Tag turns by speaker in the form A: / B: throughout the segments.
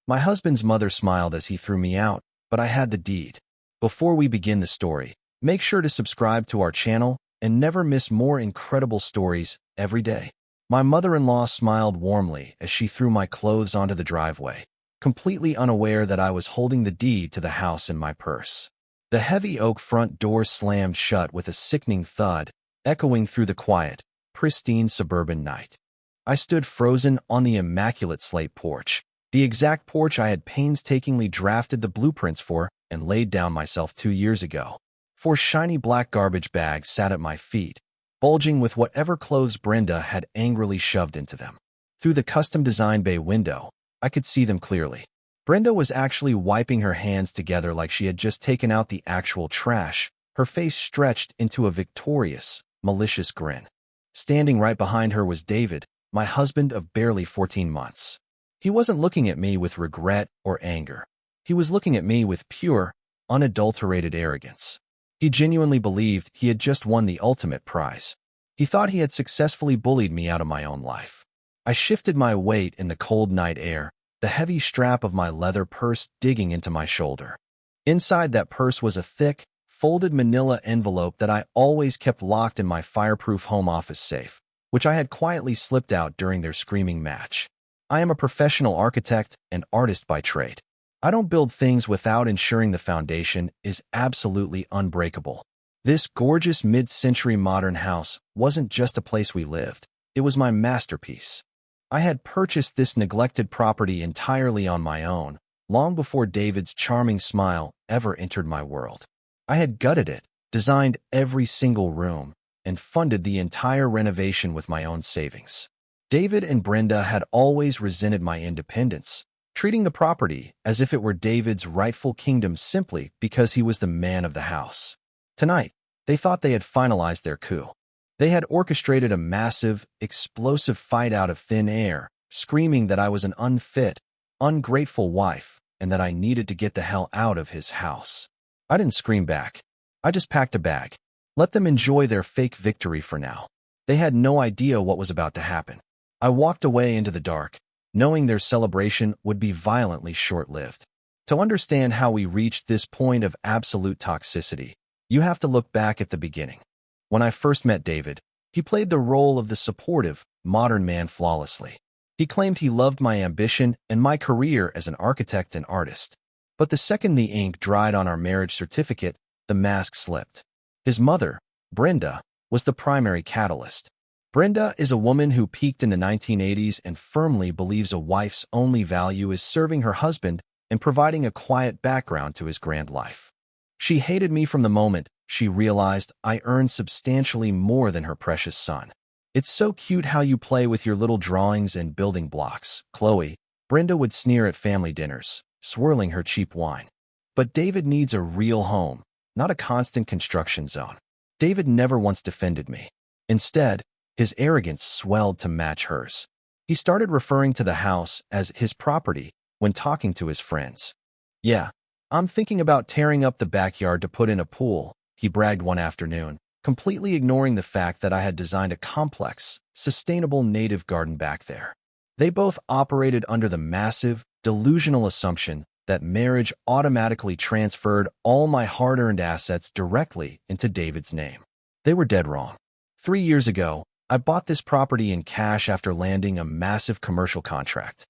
A: My husband's mother smiled as he threw me out, but I had the deed. Before we begin the story, make sure to subscribe to our channel and never miss more incredible stories every day. My mother-in-law smiled warmly as she threw my clothes onto the driveway, completely unaware that I was holding the deed to the house in my purse. The heavy oak front door slammed shut with a sickening thud, echoing through the quiet, pristine suburban night. I stood frozen on the immaculate slate porch, the exact porch I had painstakingly drafted the blueprints for and laid down myself 2 years ago. 4 shiny black garbage bags sat at my feet, bulging with whatever clothes Brenda had angrily shoved into them. Through the custom-designed bay window, I could see them clearly. Brenda was actually wiping her hands together like she had just taken out the actual trash, her face stretched into a victorious, malicious grin. Standing right behind her was David, my husband of barely 14 months. He wasn't looking at me with regret or anger. He was looking at me with pure, unadulterated arrogance. He genuinely believed he had just won the ultimate prize. He thought he had successfully bullied me out of my own life. I shifted my weight in the cold night air, the heavy strap of my leather purse digging into my shoulder. Inside that purse was a thick, folded manila envelope that I always kept locked in my fireproof home office safe, which I had quietly slipped out during their screaming match. I am a professional architect and artist by trade. I don't build things without ensuring the foundation is absolutely unbreakable. This gorgeous mid-century modern house wasn't just a place we lived. It was my masterpiece. I had purchased this neglected property entirely on my own, long before David's charming smile ever entered my world. I had gutted it, designed every single room, and funded the entire renovation with my own savings. David and Brenda had always resented my independence, treating the property as if it were David's rightful kingdom simply because he was the man of the house. Tonight, they thought they had finalized their coup. They had orchestrated a massive, explosive fight out of thin air, screaming that I was an unfit, ungrateful wife and that I needed to get the hell out of his house. I didn't scream back. I just packed a bag. Let them enjoy their fake victory for now. They had no idea what was about to happen. I walked away into the dark, knowing their celebration would be violently short-lived. To understand how we reached this point of absolute toxicity, you have to look back at the beginning. When I first met David, he played the role of the supportive, modern man flawlessly. He claimed he loved my ambition and my career as an architect and artist. But the second the ink dried on our marriage certificate, the mask slipped. His mother, Brenda, was the primary catalyst. Brenda is a woman who peaked in the 1980s and firmly believes a wife's only value is serving her husband and providing a quiet background to his grand life. She hated me from the moment she realized I earned substantially more than her precious son. "It's so cute how you play with your little drawings and building blocks, Chloe," Brenda would sneer at family dinners, swirling her cheap wine. But David needs a real home, not a constant construction zone. David never once defended me. Instead, his arrogance swelled to match hers. He started referring to the house as his property when talking to his friends. "Yeah, I'm thinking about tearing up the backyard to put in a pool," he bragged one afternoon, completely ignoring the fact that I had designed a complex, sustainable native garden back there. They both operated under the massive, delusional assumption that marriage automatically transferred all my hard-earned assets directly into David's name. They were dead wrong. 3 years ago, I bought this property in cash after landing a massive commercial contract.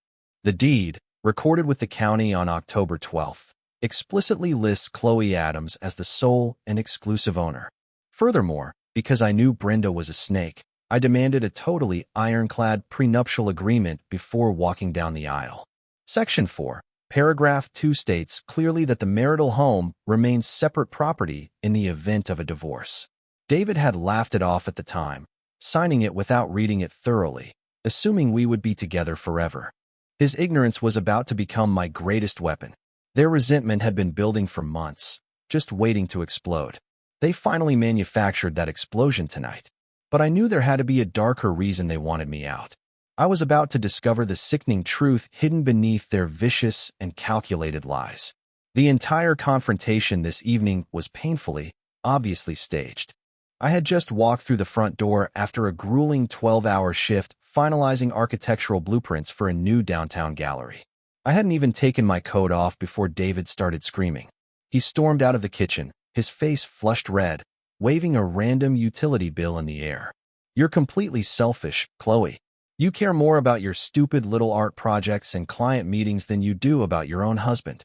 A: The deed, recorded with the county on October 12th, explicitly lists Chloe Adams as the sole and exclusive owner. Furthermore, because I knew Brenda was a snake, I demanded a totally ironclad prenuptial agreement before walking down the aisle. Section 4, Paragraph 2 states clearly that the marital home remains separate property in the event of a divorce. David had laughed it off at the time, signing it without reading it thoroughly, assuming we would be together forever. His ignorance was about to become my greatest weapon. Their resentment had been building for months, just waiting to explode. They finally manufactured that explosion tonight. But I knew there had to be a darker reason they wanted me out. I was about to discover the sickening truth hidden beneath their vicious and calculated lies. The entire confrontation this evening was painfully, obviously staged. I had just walked through the front door after a grueling 12-hour shift finalizing architectural blueprints for a new downtown gallery. I hadn't even taken my coat off before David started screaming. He stormed out of the kitchen, his face flushed red, waving a random utility bill in the air. "You're completely selfish, Chloe. You care more about your stupid little art projects and client meetings than you do about your own husband,"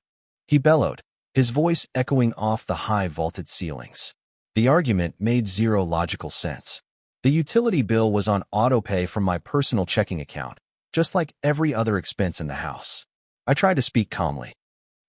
A: he bellowed, his voice echoing off the high vaulted ceilings. The argument made zero logical sense. The utility bill was on autopay from my personal checking account, just like every other expense in the house. I tried to speak calmly.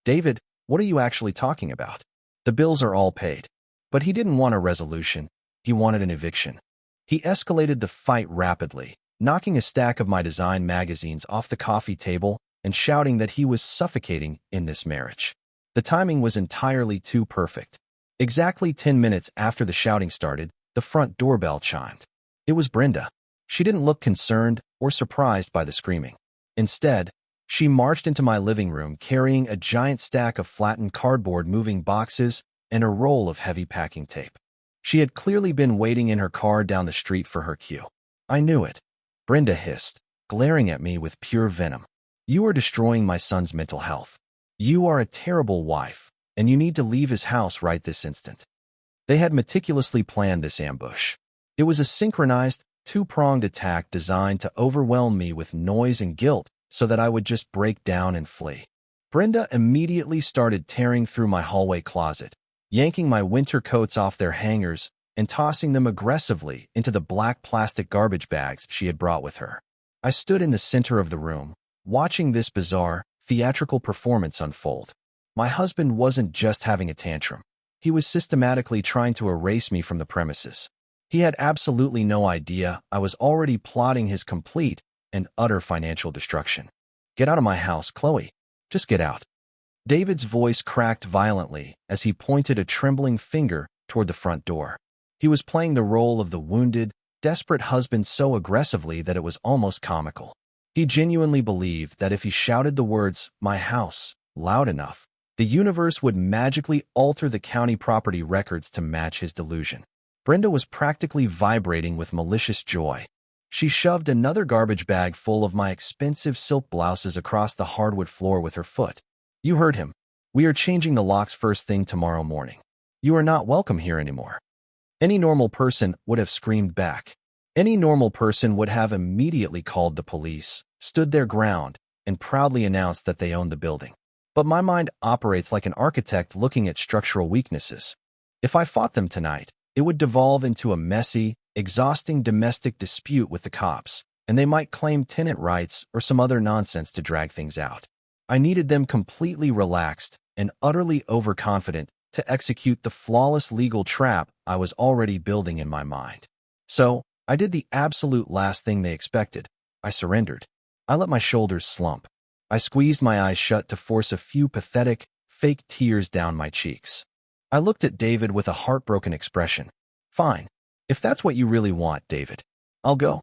A: "David, what are you actually talking about? The bills are all paid." But he didn't want a resolution. He wanted an eviction. He escalated the fight rapidly, knocking a stack of my design magazines off the coffee table and shouting that he was suffocating in this marriage. The timing was entirely too perfect. Exactly 10 minutes after the shouting started, the front doorbell chimed. It was Brenda. She didn't look concerned or surprised by the screaming. Instead, she marched into my living room carrying a giant stack of flattened cardboard moving boxes and a roll of heavy packing tape. She had clearly been waiting in her car down the street for her cue. I knew it. Brenda hissed, glaring at me with pure venom. "You are destroying my son's mental health. You are a terrible wife, and you need to leave his house right this instant." They had meticulously planned this ambush. It was a synchronized, two-pronged attack designed to overwhelm me with noise and guilt so that I would just break down and flee. Brenda immediately started tearing through my hallway closet, yanking my winter coats off their hangers and tossing them aggressively into the black plastic garbage bags she had brought with her. I stood in the center of the room, watching this bizarre, theatrical performance unfold. My husband wasn't just having a tantrum. He was systematically trying to erase me from the premises. He had absolutely no idea I was already plotting his complete and utter financial destruction. "Get out of my house, Chloe. Just get out." David's voice cracked violently as he pointed a trembling finger toward the front door. He was playing the role of the wounded, desperate husband so aggressively that it was almost comical. He genuinely believed that if he shouted the words, "my house," loud enough, the universe would magically alter the county property records to match his delusion. Brenda was practically vibrating with malicious joy. She shoved another garbage bag full of my expensive silk blouses across the hardwood floor with her foot. "You heard him. We are changing the locks first thing tomorrow morning. You are not welcome here anymore." Any normal person would have screamed back. Any normal person would have immediately called the police, stood their ground, and proudly announced that they owned the building. But my mind operates like an architect looking at structural weaknesses. If I fought them tonight, it would devolve into a messy, exhausting domestic dispute with the cops, and they might claim tenant rights or some other nonsense to drag things out. I needed them completely relaxed and utterly overconfident to execute the flawless legal trap I was already building in my mind. So, I did the absolute last thing they expected. I surrendered. I let my shoulders slump. I squeezed my eyes shut to force a few pathetic, fake tears down my cheeks. I looked at David with a heartbroken expression. "Fine. If that's what you really want, David, I'll go."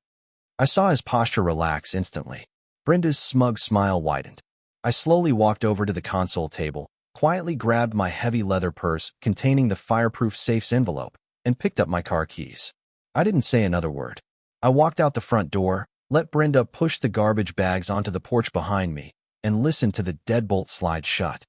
A: I saw his posture relax instantly. Brenda's smug smile widened. I slowly walked over to the console table, quietly grabbed my heavy leather purse containing the fireproof safe's envelope, and picked up my car keys. I didn't say another word. I walked out the front door, let Brenda push the garbage bags onto the porch behind me, and listened to the deadbolt slide shut.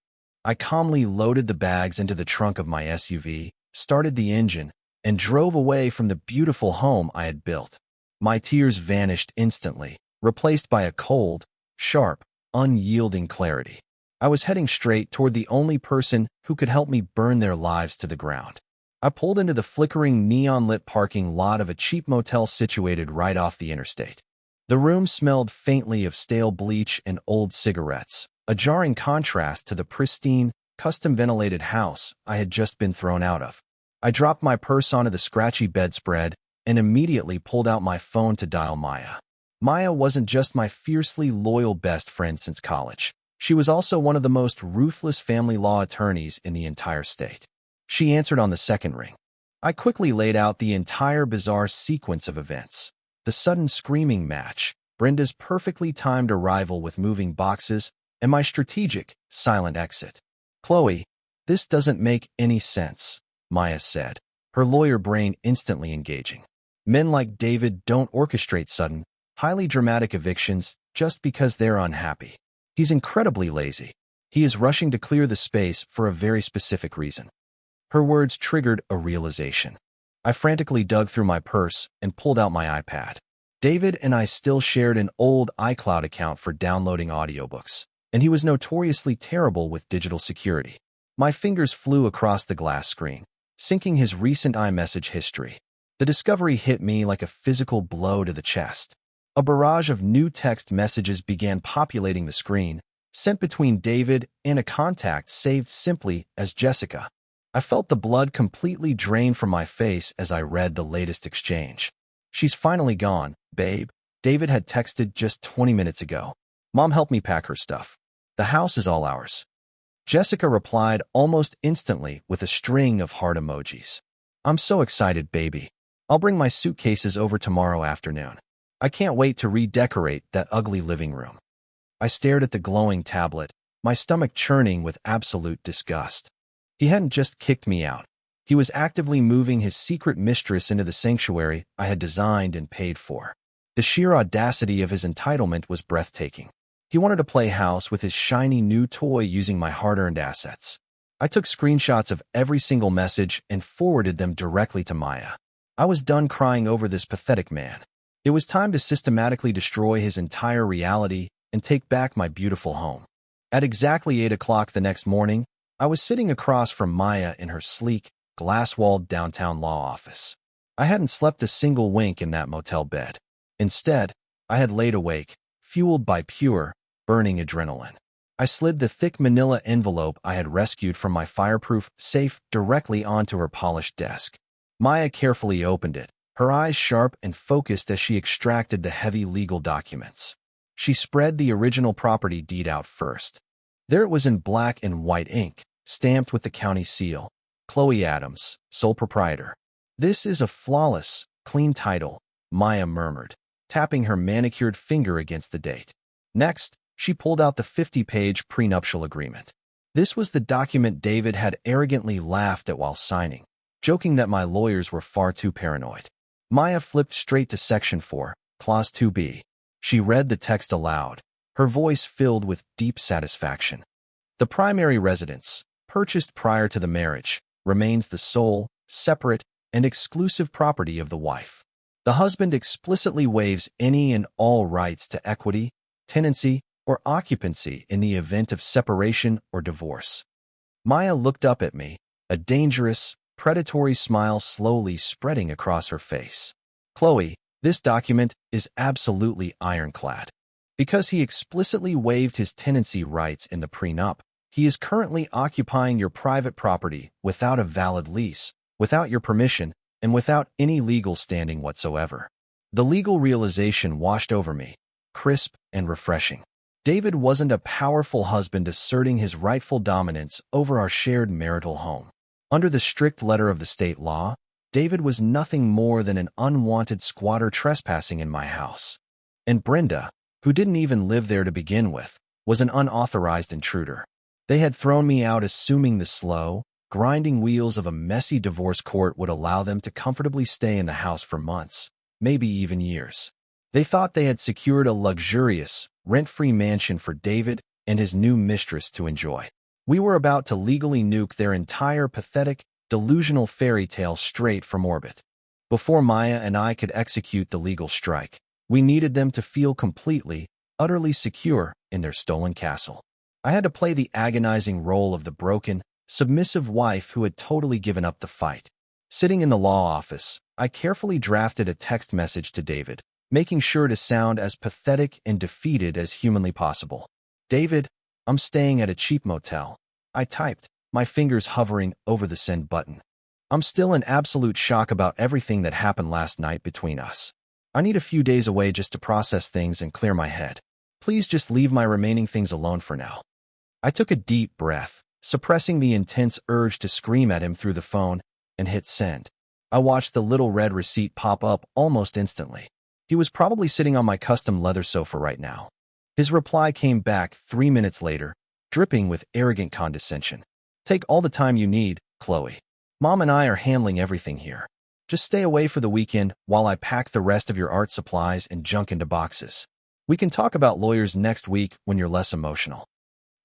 A: I calmly loaded the bags into the trunk of my SUV, started the engine, and drove away from the beautiful home I had built. My tears vanished instantly, replaced by a cold, sharp, unyielding clarity. I was heading straight toward the only person who could help me burn their lives to the ground. I pulled into the flickering neon-lit parking lot of a cheap motel situated right off the interstate. The room smelled faintly of stale bleach and old cigarettes, a jarring contrast to the pristine, custom-ventilated house I had just been thrown out of. I dropped my purse onto the scratchy bedspread and immediately pulled out my phone to dial Maya. Maya wasn't just my fiercely loyal best friend since college. She was also one of the most ruthless family law attorneys in the entire state. She answered on the second ring. I quickly laid out the entire bizarre sequence of events. The sudden screaming match, Brenda's perfectly timed arrival with moving boxes, and my strategic, silent exit. "Chloe, this doesn't make any sense," Maya said, her lawyer brain instantly engaging. "Men like David don't orchestrate sudden, highly dramatic evictions just because they're unhappy. He's incredibly lazy. He is rushing to clear the space for a very specific reason. Her words triggered a realization. I frantically dug through my purse and pulled out my iPad. David and I still shared an old iCloud account for downloading audiobooks, and he was notoriously terrible with digital security. My fingers flew across the glass screen, syncing his recent iMessage history. The discovery hit me like a physical blow to the chest. A barrage of new text messages began populating the screen, sent between David and a contact saved simply as Jessica. I felt the blood completely drain from my face as I read the latest exchange. "She's finally gone, babe," David had texted just 20 minutes ago. "Mom helped me pack her stuff. The house is all ours." Jessica replied almost instantly with a string of heart emojis. "I'm so excited, baby. I'll bring my suitcases over tomorrow afternoon. I can't wait to redecorate that ugly living room." I stared at the glowing tablet, my stomach churning with absolute disgust. He hadn't just kicked me out. He was actively moving his secret mistress into the sanctuary I had designed and paid for. The sheer audacity of his entitlement was breathtaking. He wanted to play house with his shiny new toy using my hard-earned assets. I took screenshots of every single message and forwarded them directly to Maya. I was done crying over this pathetic man. It was time to systematically destroy his entire reality and take back my beautiful home. At exactly 8 o'clock the next morning, I was sitting across from Maya in her sleek, glass-walled downtown law office. I hadn't slept a single wink in that motel bed. Instead, I had laid awake, fueled by pure, burning adrenaline. I slid the thick manila envelope I had rescued from my fireproof safe directly onto her polished desk. Maya carefully opened it, her eyes sharp and focused as she extracted the heavy legal documents. She spread the original property deed out first. There it was in black and white ink, stamped with the county seal. "Chloe Adams, sole proprietor." "This is a flawless, clean title," Maya murmured, tapping her manicured finger against the date. Next, she pulled out the 50-page prenuptial agreement. This was the document David had arrogantly laughed at while signing, joking that my lawyers were far too paranoid. Maya flipped straight to Section 4, Clause 2B. She read the text aloud, her voice filled with deep satisfaction. "The primary residence, purchased prior to the marriage, remains the sole, separate, and exclusive property of the wife. The husband explicitly waives any and all rights to equity, tenancy, or occupancy in the event of separation or divorce." Maya looked up at me, a dangerous, predatory smile slowly spreading across her face. "Chloe, this document is absolutely ironclad. Because he explicitly waived his tenancy rights in the prenup, he is currently occupying your private property without a valid lease, without your permission, and without any legal standing whatsoever." The legal realization washed over me, crisp and refreshing. David wasn't a powerful husband asserting his rightful dominance over our shared marital home. Under the strict letter of the state law, David was nothing more than an unwanted squatter trespassing in my house. And Brenda, who didn't even live there to begin with, was an unauthorized intruder. They had thrown me out assuming the slow, grinding wheels of a messy divorce court would allow them to comfortably stay in the house for months, maybe even years. They thought they had secured a luxurious, rent-free mansion for David and his new mistress to enjoy. We were about to legally nuke their entire pathetic, delusional fairy tale straight from orbit. Before Maya and I could execute the legal strike, we needed them to feel completely, utterly secure in their stolen castle. I had to play the agonizing role of the broken, submissive wife who had totally given up the fight. Sitting in the law office, I carefully drafted a text message to David, making sure to sound as pathetic and defeated as humanly possible. "David, I'm staying at a cheap motel," I typed, my fingers hovering over the send button. "I'm still in absolute shock about everything that happened last night between us. I need a few days away just to process things and clear my head. Please just leave my remaining things alone for now." I took a deep breath, suppressing the intense urge to scream at him through the phone, and hit send. I watched the little red receipt pop up almost instantly. He was probably sitting on my custom leather sofa right now. His reply came back 3 minutes later, dripping with arrogant condescension. "Take all the time you need, Chloe. Mom and I are handling everything here. Just stay away for the weekend while I pack the rest of your art supplies and junk into boxes. We can talk about lawyers next week when you're less emotional.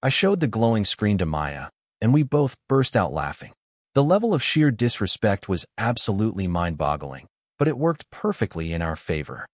A: I showed the glowing screen to Maya, and we both burst out laughing. The level of sheer disrespect was absolutely mind-boggling, but it worked perfectly in our favor.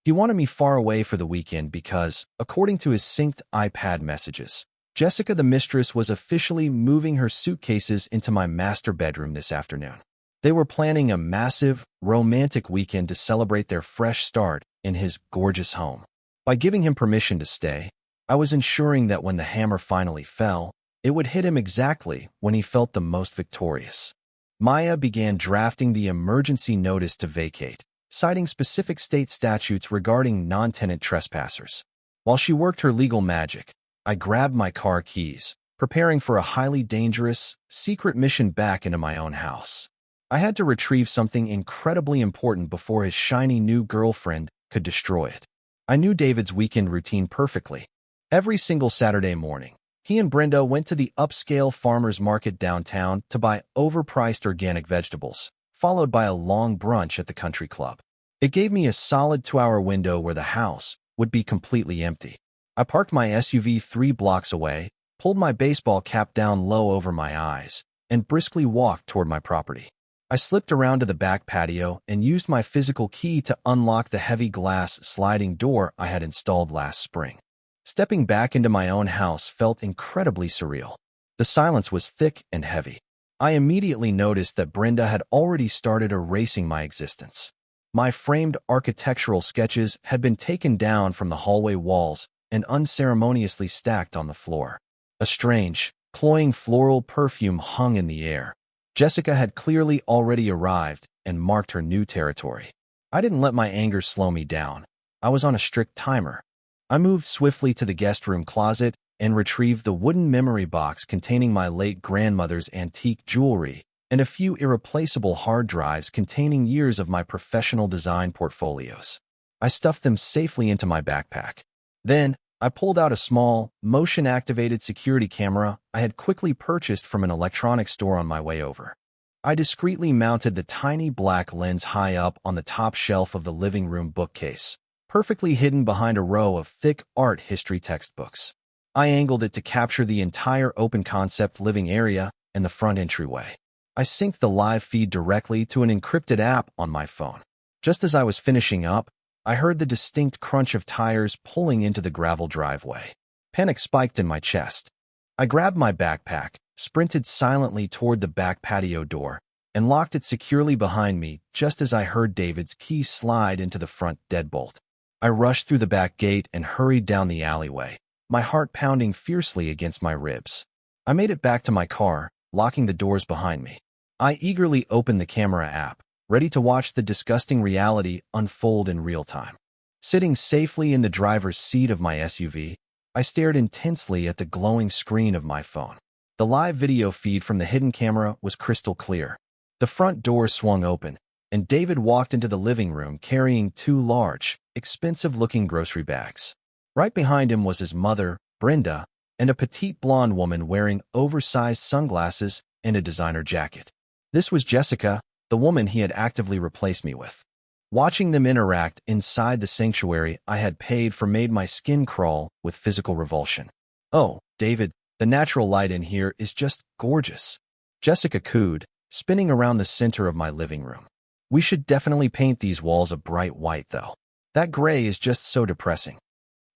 A: He wanted me far away for the weekend because, according to his synced iPad messages, Jessica the mistress was officially moving her suitcases into my master bedroom this afternoon. They were planning a massive, romantic weekend to celebrate their fresh start in his gorgeous home. By giving him permission to stay, I was ensuring that when the hammer finally fell, it would hit him exactly when he felt the most victorious. Maya began drafting the emergency notice to vacate, citing specific state statutes regarding non-tenant trespassers. While she worked her legal magic, I grabbed my car keys, preparing for a highly dangerous, secret mission back into my own house. I had to retrieve something incredibly important before his shiny new girlfriend could destroy it. I knew David's weekend routine perfectly. Every single Saturday morning, he and Brenda went to the upscale farmers market downtown to buy overpriced organic vegetables, followed by a long brunch at the country club. It gave me a solid 2-hour window where the house would be completely empty. I parked my SUV 3 blocks away, pulled my baseball cap down low over my eyes, and briskly walked toward my property. I slipped around to the back patio and used my physical key to unlock the heavy glass sliding door I had installed last spring. Stepping back into my own house felt incredibly surreal. The silence was thick and heavy. I immediately noticed that Brenda had already started erasing my existence. My framed architectural sketches had been taken down from the hallway walls and unceremoniously stacked on the floor. A strange, cloying floral perfume hung in the air. Jessica had clearly already arrived and marked her new territory. I didn't let my anger slow me down. I was on a strict timer. I moved swiftly to the guest room closet and retrieved the wooden memory box containing my late grandmother's antique jewelry and a few irreplaceable hard drives containing years of my professional design portfolios. I stuffed them safely into my backpack. Then, I pulled out a small, motion-activated security camera I had quickly purchased from an electronics store on my way over. I discreetly mounted the tiny black lens high up on the top shelf of the living room bookcase, perfectly hidden behind a row of thick art history textbooks. I angled it to capture the entire open-concept living area and the front entryway. I synced the live feed directly to an encrypted app on my phone. Just as I was finishing up, I heard the distinct crunch of tires pulling into the gravel driveway. Panic spiked in my chest. I grabbed my backpack, sprinted silently toward the back patio door, and locked it securely behind me just as I heard David's key slide into the front deadbolt. I rushed through the back gate and hurried down the alleyway, my heart pounding fiercely against my ribs. I made it back to my car, locking the doors behind me. I eagerly opened the camera app, ready to watch the disgusting reality unfold in real time. Sitting safely in the driver's seat of my SUV, I stared intensely at the glowing screen of my phone. The live video feed from the hidden camera was crystal clear. The front door swung open, and David walked into the living room carrying 2 large, expensive-looking grocery bags. Right behind him was his mother, Brenda, and a petite blonde woman wearing oversized sunglasses and a designer jacket. This was Jessica, the woman he had actively replaced me with. Watching them interact inside the sanctuary I had paid for made my skin crawl with physical revulsion. "Oh, David, the natural light in here is just gorgeous," Jessica cooed, spinning around the center of my living room. "We should definitely paint these walls a bright white, though. That gray is just so depressing."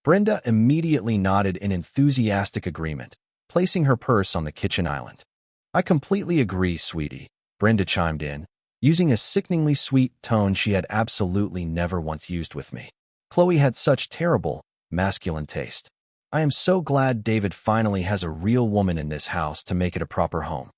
A: Brenda immediately nodded in enthusiastic agreement, placing her purse on the kitchen island. "I completely agree, sweetie," Brenda chimed in, using a sickeningly sweet tone she had absolutely never once used with me. Chloe had such terrible, masculine taste. "I am so glad David finally has a real woman in this house to make it a proper home."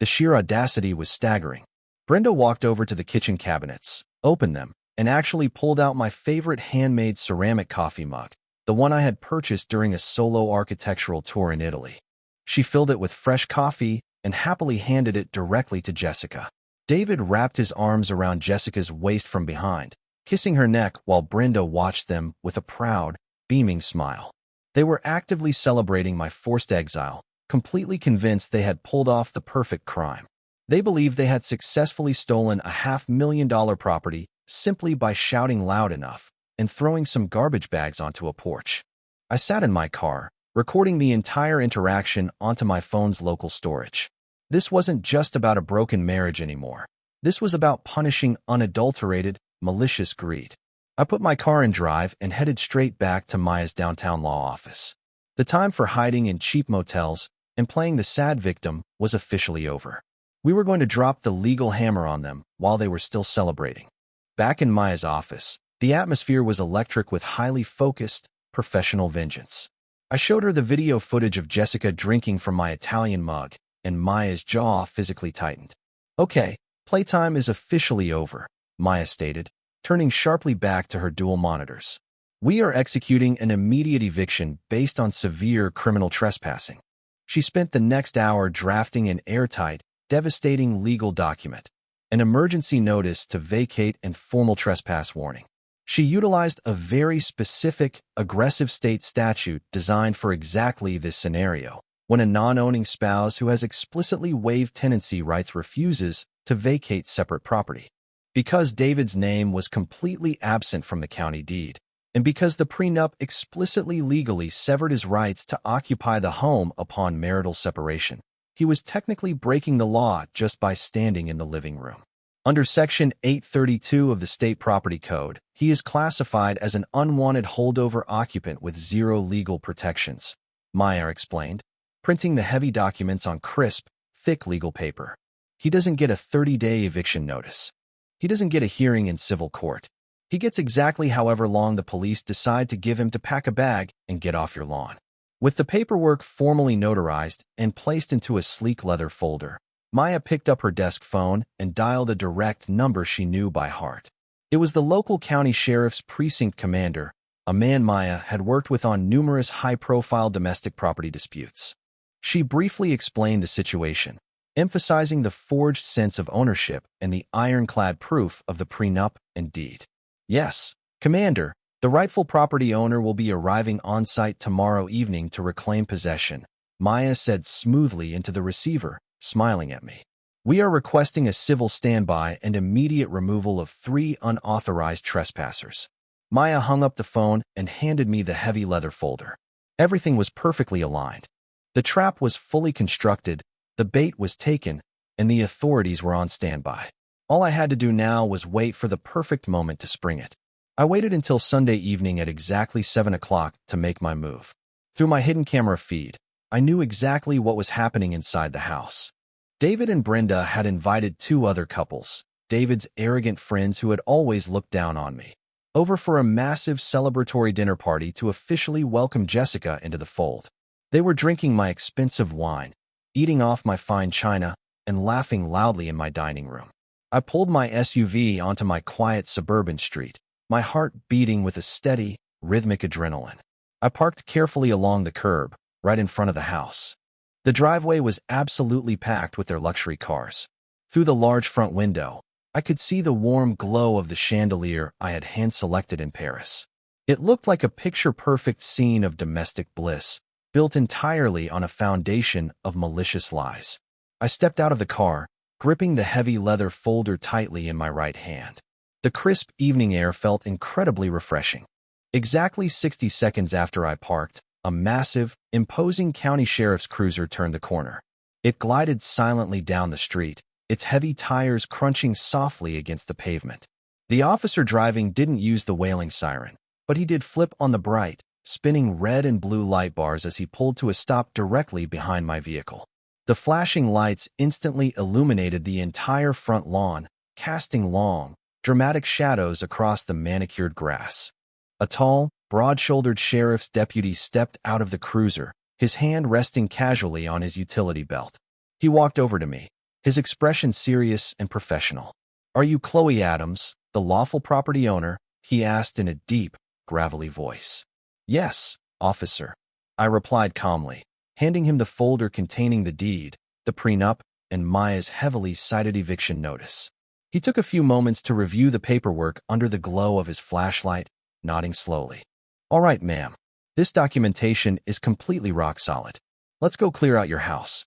A: The sheer audacity was staggering. Brenda walked over to the kitchen cabinets, opened them, and actually pulled out my favorite handmade ceramic coffee mug, the one I had purchased during a solo architectural tour in Italy. She filled it with fresh coffee and happily handed it directly to Jessica. David wrapped his arms around Jessica's waist from behind, kissing her neck while Brenda watched them with a proud, beaming smile. They were actively celebrating my forced exile, completely convinced they had pulled off the perfect crime. They believed they had successfully stolen a $500,000 property simply by shouting loud enough, and throwing some garbage bags onto a porch. I sat in my car, recording the entire interaction onto my phone's local storage. This wasn't just about a broken marriage anymore. This was about punishing unadulterated, malicious greed. I put my car in drive and headed straight back to Maya's downtown law office. The time for hiding in cheap motels and playing the sad victim was officially over. We were going to drop the legal hammer on them while they were still celebrating. Back in Maya's office, the atmosphere was electric with highly focused, professional vengeance. I showed her the video footage of Jessica drinking from my Italian mug, and Maya's jaw physically tightened. "Okay, playtime is officially over," Maya stated, turning sharply back to her dual monitors. "We are executing an immediate eviction based on severe criminal trespassing." She spent the next hour drafting an airtight, devastating legal document, an emergency notice to vacate and formal trespass warning. She utilized a very specific, aggressive state statute designed for exactly this scenario, when a non-owning spouse who has explicitly waived tenancy rights refuses to vacate separate property. Because David's name was completely absent from the county deed, and because the prenup explicitly legally severed his rights to occupy the home upon marital separation, he was technically breaking the law just by standing in the living room. Under Section 832 of the State Property Code, he is classified as an unwanted holdover occupant with zero legal protections, Maya explained, printing the heavy documents on crisp, thick legal paper. He doesn't get a 30-day eviction notice. He doesn't get a hearing in civil court. He gets exactly however long the police decide to give him to pack a bag and get off your lawn. With the paperwork formally notarized and placed into a sleek leather folder, Maya picked up her desk phone and dialed a direct number she knew by heart. It was the local county sheriff's precinct commander, a man Maya had worked with on numerous high-profile domestic property disputes. She briefly explained the situation, emphasizing the forged sense of ownership and the ironclad proof of the prenup and deed. "Yes, Commander, the rightful property owner will be arriving on-site tomorrow evening to reclaim possession," Maya said smoothly into the receiver, smiling at me. "We are requesting a civil standby and immediate removal of 3 unauthorized trespassers." Maya hung up the phone and handed me the heavy leather folder. Everything was perfectly aligned. The trap was fully constructed, the bait was taken, and the authorities were on standby. All I had to do now was wait for the perfect moment to spring it. I waited until Sunday evening at exactly 7 o'clock to make my move. Through my hidden camera feed, I knew exactly what was happening inside the house. David and Brenda had invited 2 other couples, David's arrogant friends who had always looked down on me, over for a massive celebratory dinner party to officially welcome Jessica into the fold. They were drinking my expensive wine, eating off my fine china, and laughing loudly in my dining room. I pulled my SUV onto my quiet suburban street, my heart beating with a steady, rhythmic adrenaline. I parked carefully along the curb, right in front of the house. The driveway was absolutely packed with their luxury cars. Through the large front window, I could see the warm glow of the chandelier I had hand-selected in Paris. It looked like a picture-perfect scene of domestic bliss, built entirely on a foundation of malicious lies. I stepped out of the car, gripping the heavy leather folder tightly in my right hand. The crisp evening air felt incredibly refreshing. Exactly 60 seconds after I parked, a massive, imposing county sheriff's cruiser turned the corner. It glided silently down the street, its heavy tires crunching softly against the pavement. The officer driving didn't use the wailing siren, but he did flip on the bright, spinning red and blue light bars as he pulled to a stop directly behind my vehicle. The flashing lights instantly illuminated the entire front lawn, casting long, dramatic shadows across the manicured grass. A tall, broad-shouldered sheriff's deputy stepped out of the cruiser, his hand resting casually on his utility belt. He walked over to me, his expression serious and professional. "Are you Chloe Adams, the lawful property owner?" he asked in a deep, gravelly voice. "Yes, officer," I replied calmly, handing him the folder containing the deed, the prenup, and Maya's heavily cited eviction notice. He took a few moments to review the paperwork under the glow of his flashlight, nodding slowly. "All right, ma'am. This documentation is completely rock solid. Let's go clear out your house."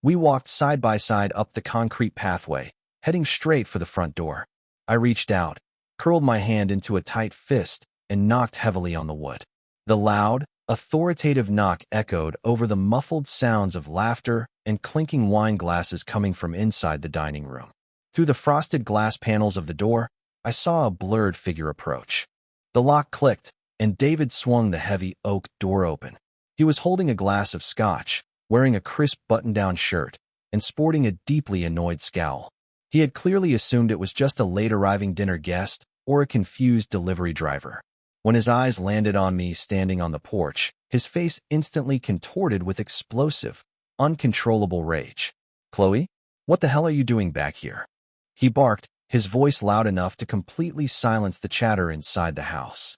A: We walked side by side up the concrete pathway, heading straight for the front door. I reached out, curled my hand into a tight fist, and knocked heavily on the wood. The loud, authoritative knock echoed over the muffled sounds of laughter and clinking wine glasses coming from inside the dining room. Through the frosted glass panels of the door, I saw a blurred figure approach. The lock clicked, and David swung the heavy oak door open. He was holding a glass of scotch, wearing a crisp button-down shirt, and sporting a deeply annoyed scowl. He had clearly assumed it was just a late-arriving dinner guest or a confused delivery driver. When his eyes landed on me standing on the porch, his face instantly contorted with explosive, uncontrollable rage. "Chloe, what the hell are you doing back here?" He barked, his voice loud enough to completely silence the chatter inside the house.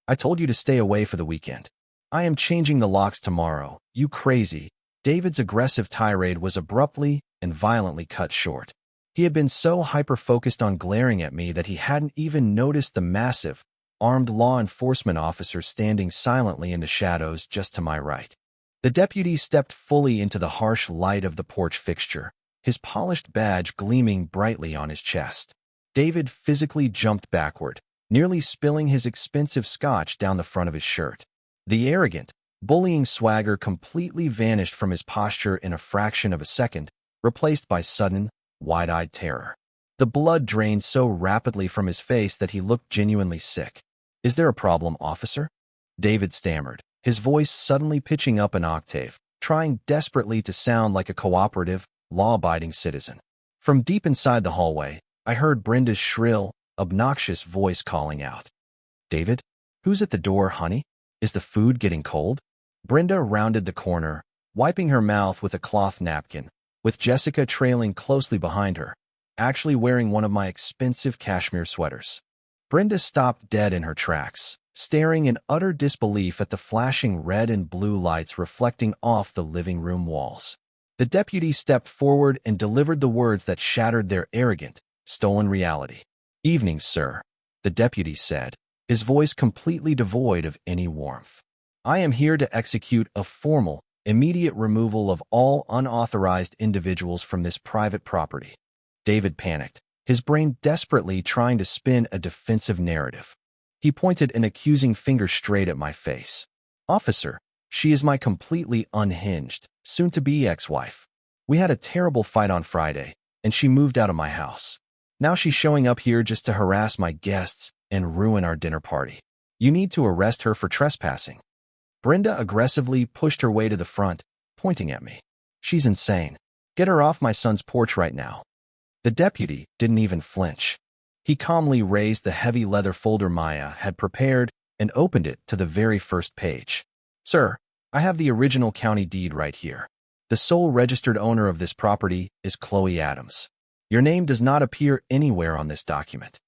A: "I told you to stay away for the weekend. I am changing the locks tomorrow, you crazy." David's aggressive tirade was abruptly and violently cut short. He had been so hyper-focused on glaring at me that he hadn't even noticed the massive, armed law enforcement officer standing silently in the shadows just to my right. The deputy stepped fully into the harsh light of the porch fixture, his polished badge gleaming brightly on his chest. David physically jumped backward, nearly spilling his expensive scotch down the front of his shirt. The arrogant, bullying swagger completely vanished from his posture in a fraction of a second, replaced by sudden, wide-eyed terror. The blood drained so rapidly from his face that he looked genuinely sick. "Is there a problem, officer?" David stammered, his voice suddenly pitching up an octave, trying desperately to sound like a cooperative, law-abiding citizen. From deep inside the hallway, I heard Brenda's shrill, obnoxious voice calling out. "David? Who's at the door, honey? Is the food getting cold?" Brenda rounded the corner, wiping her mouth with a cloth napkin, with Jessica trailing closely behind her, actually wearing one of my expensive cashmere sweaters. Brenda stopped dead in her tracks, staring in utter disbelief at the flashing red and blue lights reflecting off the living room walls. The deputy stepped forward and delivered the words that shattered their arrogant, stolen reality. "Evening, sir," the deputy said, his voice completely devoid of any warmth. "I am here to execute a formal, immediate removal of all unauthorized individuals from this private property." David panicked, his brain desperately trying to spin a defensive narrative. He pointed an accusing finger straight at my face. "Officer, she is my completely unhinged, soon-to-be ex-wife. We had a terrible fight on Friday, and she moved out of my house. Now she's showing up here just to harass my guests and ruin our dinner party. You need to arrest her for trespassing." Brenda aggressively pushed her way to the front, pointing at me. "She's insane. Get her off my son's porch right now." The deputy didn't even flinch. He calmly raised the heavy leather folder Maya had prepared and opened it to the very first page. "Sir, I have the original county deed right here. The sole registered owner of this property is Chloe Adams. Your name does not appear anywhere on this document."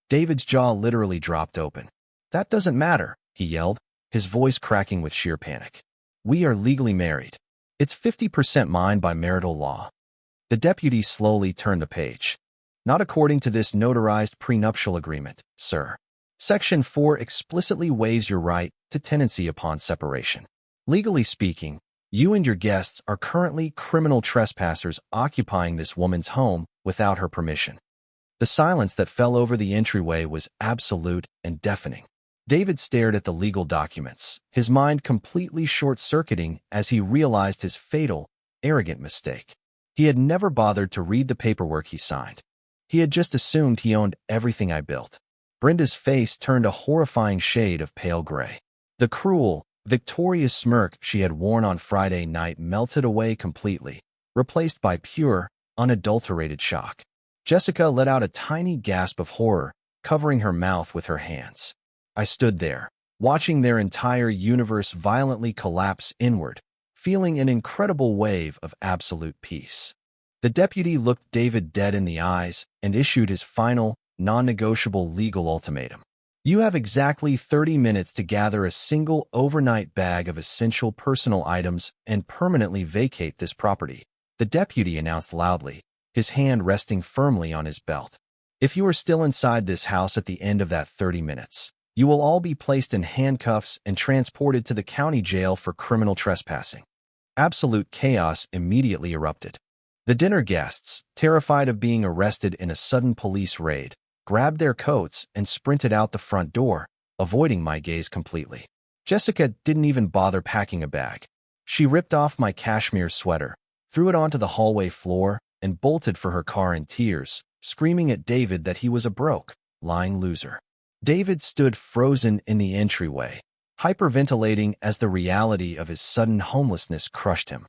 A: David's jaw literally dropped open. "That doesn't matter," he yelled, his voice cracking with sheer panic. "We are legally married. It's 50% mine by marital law." The deputy slowly turned the page. "Not according to this notarized prenuptial agreement, sir. Section 4 explicitly waives your right to tenancy upon separation. Legally speaking, you and your guests are currently criminal trespassers occupying this woman's home without her permission." The silence that fell over the entryway was absolute and deafening. David stared at the legal documents, his mind completely short-circuiting as he realized his fatal, arrogant mistake. He had never bothered to read the paperwork he signed. He had just assumed he owned everything I built. Brenda's face turned a horrifying shade of pale gray. The cruel, victorious smirk she had worn on Friday night melted away completely, replaced by pure, unadulterated shock. Jessica let out a tiny gasp of horror, covering her mouth with her hands. I stood there, watching their entire universe violently collapse inward, feeling an incredible wave of absolute peace. The deputy looked David dead in the eyes and issued his final, non-negotiable legal ultimatum. "You have exactly 30 minutes to gather a single overnight bag of essential personal items and permanently vacate this property," the deputy announced loudly, his hand resting firmly on his belt. "If you are still inside this house at the end of that 30 minutes, you will all be placed in handcuffs and transported to the county jail for criminal trespassing." Absolute chaos immediately erupted. The dinner guests, terrified of being arrested in a sudden police raid, grabbed their coats and sprinted out the front door, avoiding my gaze completely. Jessica didn't even bother packing a bag. She ripped off my cashmere sweater, threw it onto the hallway floor, and bolted for her car in tears, screaming at David that he was a broke, lying loser. David stood frozen in the entryway, hyperventilating as the reality of his sudden homelessness crushed him.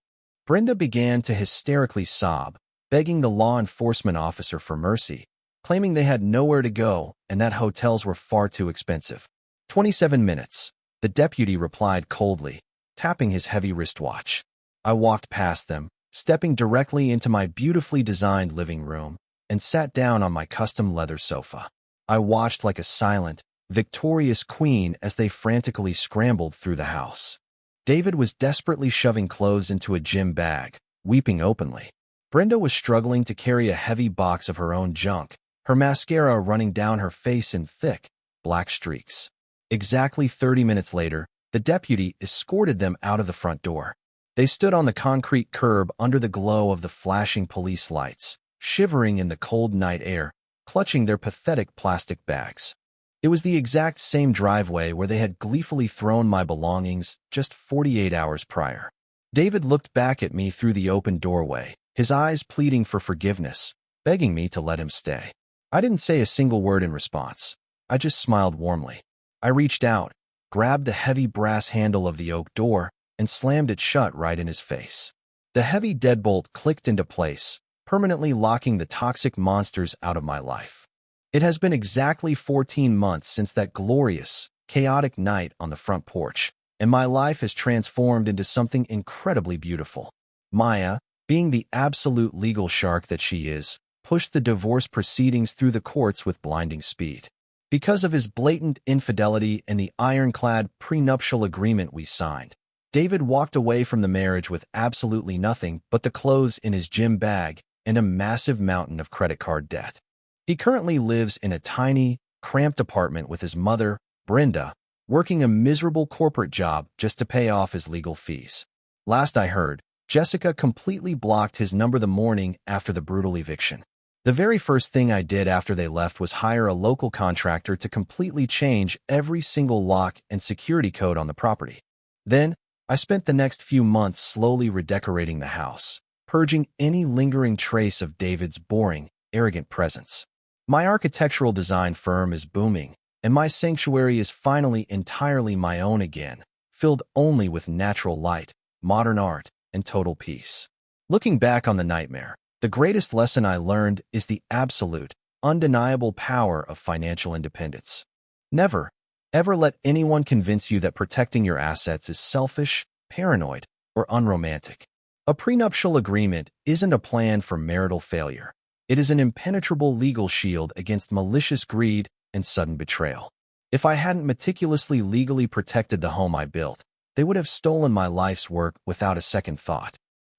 A: Brenda began to hysterically sob, begging the law enforcement officer for mercy, claiming they had nowhere to go and that hotels were far too expensive. 27 minutes, the deputy replied coldly, tapping his heavy wristwatch. I walked past them, stepping directly into my beautifully designed living room, and sat down on my custom leather sofa. I watched like a silent, victorious queen as they frantically scrambled through the house. David was desperately shoving clothes into a gym bag, weeping openly. Brenda was struggling to carry a heavy box of her own junk, her mascara running down her face in thick, black streaks. Exactly 30 minutes later, the deputy escorted them out of the front door. They stood on the concrete curb under the glow of the flashing police lights, shivering in the cold night air, clutching their pathetic plastic bags. It was the exact same driveway where they had gleefully thrown my belongings just 48 hours prior. David looked back at me through the open doorway, his eyes pleading for forgiveness, begging me to let him stay. I didn't say a single word in response. I just smiled warmly. I reached out, grabbed the heavy brass handle of the oak door, and slammed it shut right in his face. The heavy deadbolt clicked into place, permanently locking the toxic monsters out of my life. It has been exactly 14 months since that glorious, chaotic night on the front porch, and my life has transformed into something incredibly beautiful. Maya, being the absolute legal shark that she is, pushed the divorce proceedings through the courts with blinding speed. Because of his blatant infidelity and the ironclad prenuptial agreement we signed, David walked away from the marriage with absolutely nothing but the clothes in his gym bag and a massive mountain of credit card debt. He currently lives in a tiny, cramped apartment with his mother, Brenda, working a miserable corporate job just to pay off his legal fees. Last I heard, Jessica completely blocked his number the morning after the brutal eviction. The very first thing I did after they left was hire a local contractor to completely change every single lock and security code on the property. Then, I spent the next few months slowly redecorating the house, purging any lingering trace of David's boring, arrogant presence. My architectural design firm is booming, and my sanctuary is finally entirely my own again, filled only with natural light, modern art, and total peace. Looking back on the nightmare, the greatest lesson I learned is the absolute, undeniable power of financial independence. Never, ever let anyone convince you that protecting your assets is selfish, paranoid, or unromantic. A prenuptial agreement isn't a plan for marital failure. It is an impenetrable legal shield against malicious greed and sudden betrayal. If I hadn't meticulously legally protected the home I built, they would have stolen my life's work without a second thought.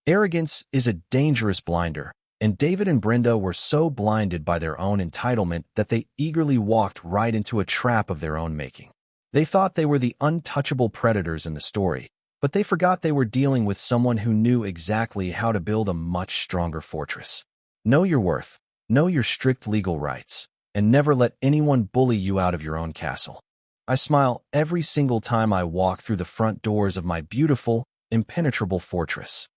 A: Arrogance is a dangerous blinder, and David and Brenda were so blinded by their own entitlement that they eagerly walked right into a trap of their own making. They thought they were the untouchable predators in the story, but they forgot they were dealing with someone who knew exactly how to build a much stronger fortress. Know your worth, know your strict legal rights, and never let anyone bully you out of your own castle. I smile every single time I walk through the front doors of my beautiful, impenetrable fortress.